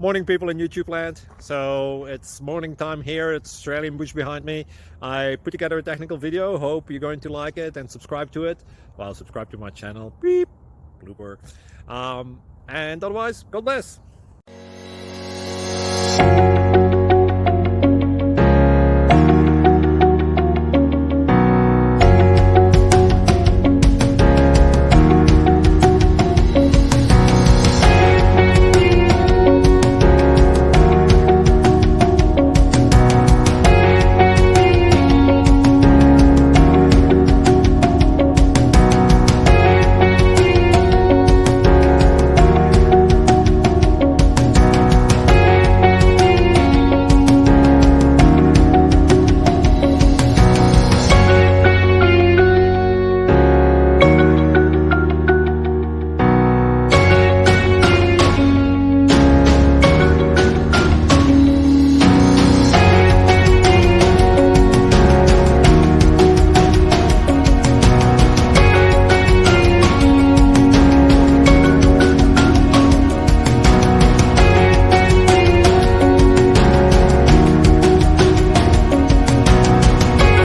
Morning, people in YouTube land. So it's morning time here. It's Australian bush behind me. I put together a technical video. Hope you're going to like it and subscribe to it. Well, subscribe to my channel. Beep. Blooper. And otherwise, God bless.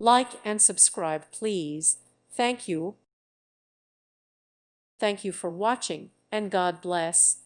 Like and subscribe, please. Thank you. Thank you for watching, and God bless.